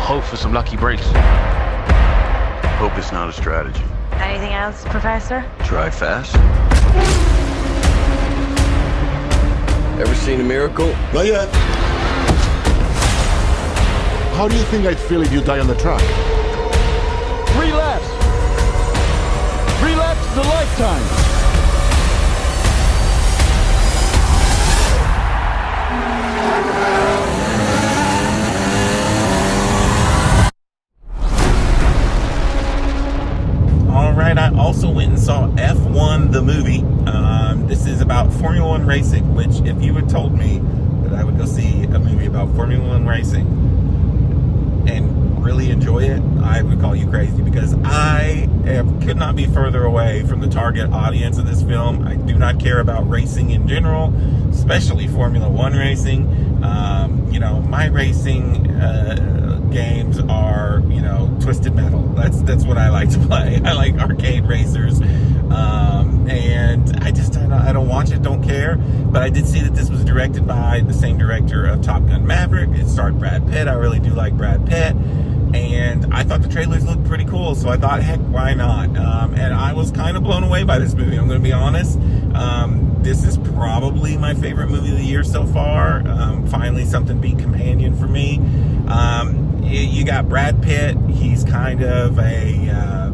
hope for some lucky breaks. Hope is not a strategy. Anything else, Professor? Try fast. Ever seen a miracle? Not yet. How do you think I'd feel if you die on the track? 3 laps. 3 laps is a lifetime. I also went and saw F1 the movie. This is about Formula One racing, which if you had told me that I would go see a movie about Formula One racing and really enjoy it, I would call you crazy, because could not be further away from the target audience of this film. I do not care about racing in general, especially Formula One racing. My racing games are, Twisted Metal. That's what I like to play. I like arcade racers, and I don't watch it, don't care. But I did see that this was directed by the same director of Top Gun Maverick. It starred Brad Pitt. I really do like Brad Pitt, and I thought the trailers looked pretty cool. So I thought, heck, why not? And I was kind of blown away by this movie. I'm going to be honest. This is probably my favorite movie of the year so far. Finally, something beat Companion for me. You got Brad Pitt. He's kind of I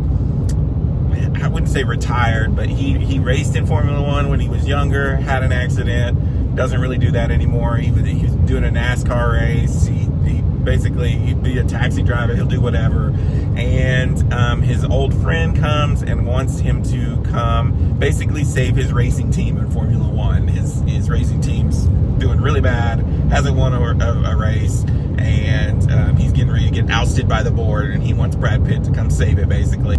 wouldn't say retired, but he raced in Formula One when he was younger, had an accident, doesn't really do that anymore. He was doing a NASCAR race. He'd be a taxi driver, he'll do whatever. And his old friend comes and wants him to come basically save his racing team in Formula One. His racing team's doing really bad, hasn't won a race, and he's getting ready to get ousted by the board, and he wants Brad Pitt to come save it, basically.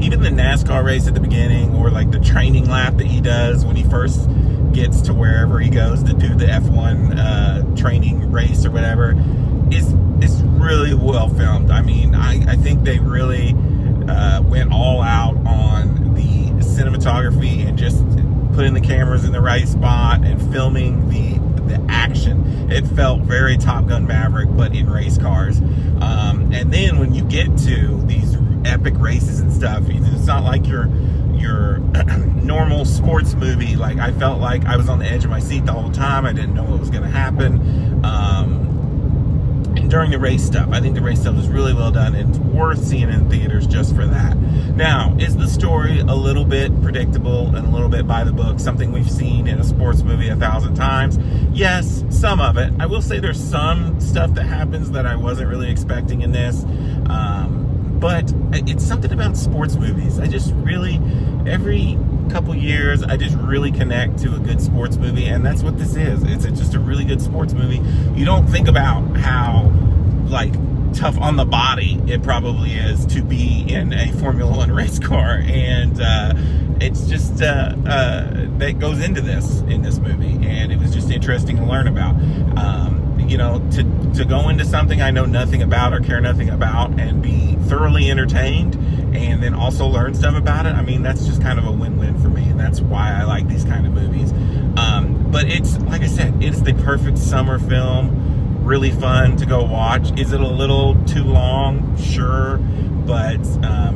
Even the NASCAR race at the beginning, or like the training lap that he does when he first gets to wherever he goes to do the F1 training race or whatever, is really well filmed. I mean, I think they really went all out on the cinematography and just putting the cameras in the right spot and filming the action. It felt very Top Gun Maverick, but in race cars. And then when you get to these epic races and stuff, it's not like your normal sports movie. Like, I felt like I was on the edge of my seat the whole time. I didn't know what was going to happen. And during the race stuff, I think the race stuff was really well done. It's worth seeing in theaters just for that. Now, is the story a little bit predictable and a little bit by the book, something we've seen in a sports movie 1,000 times? Yes, some of it. I will say there's some stuff that happens that I wasn't really expecting in this. But it's something about sports movies. I just really, every couple years, I just really connect to a good sports movie, and that's what this is. It's just a really good sports movie. You don't think about how, tough on the body it probably is to be in a Formula One race car, and it's just that goes into this in this movie, and it was just interesting to learn about. To go into something I know nothing about or care nothing about and be thoroughly entertained and then also learn stuff about it, I mean, that's just kind of a win-win for me, and that's why I like these kind of movies. But it's, like I said, it's the perfect summer film, really fun to go watch. Is it a little too long? Sure. But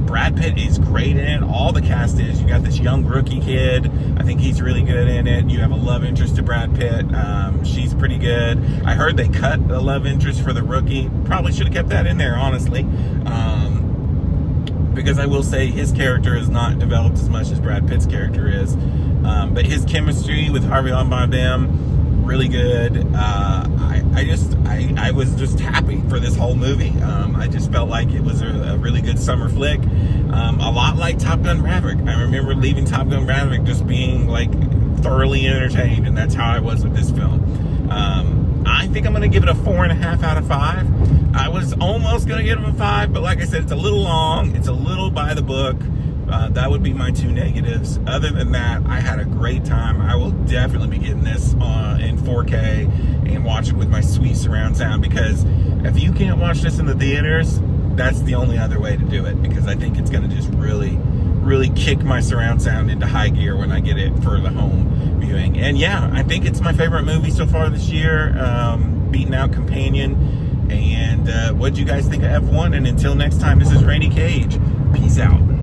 Brad Pitt is great in it. All the cast is. You got this young rookie kid. I think he's really good in it. You have a love interest to Brad Pitt. She's pretty good. I heard they cut the love interest for the rookie. Probably should have kept that in there, honestly. Because I will say his character is not developed as much as Brad Pitt's character is. But his chemistry with Harvey Bardem, really good. I was just happy for this whole movie. I just felt like it was a really good summer flick. A lot like Top Gun Maverick. I remember leaving Top Gun Maverick just being thoroughly entertained, and that's how I was with this film. I think I'm going to give it a 4.5 out of 5. I was almost going to give it a 5, but like I said, it's a little long. It's a little by the book. That would be my 2 negatives. Other than that, I had a great time. I will definitely be getting this in 4K and watch it with my sweet surround sound, because if you can't watch this in the theaters, that's the only other way to do it, because I think it's going to just really, really kick my surround sound into high gear when I get it for the home viewing. And yeah, I think it's my favorite movie so far this year, beating out Companion. And what do you guys think of F1? And until next time, this is Randy Cage. Peace out.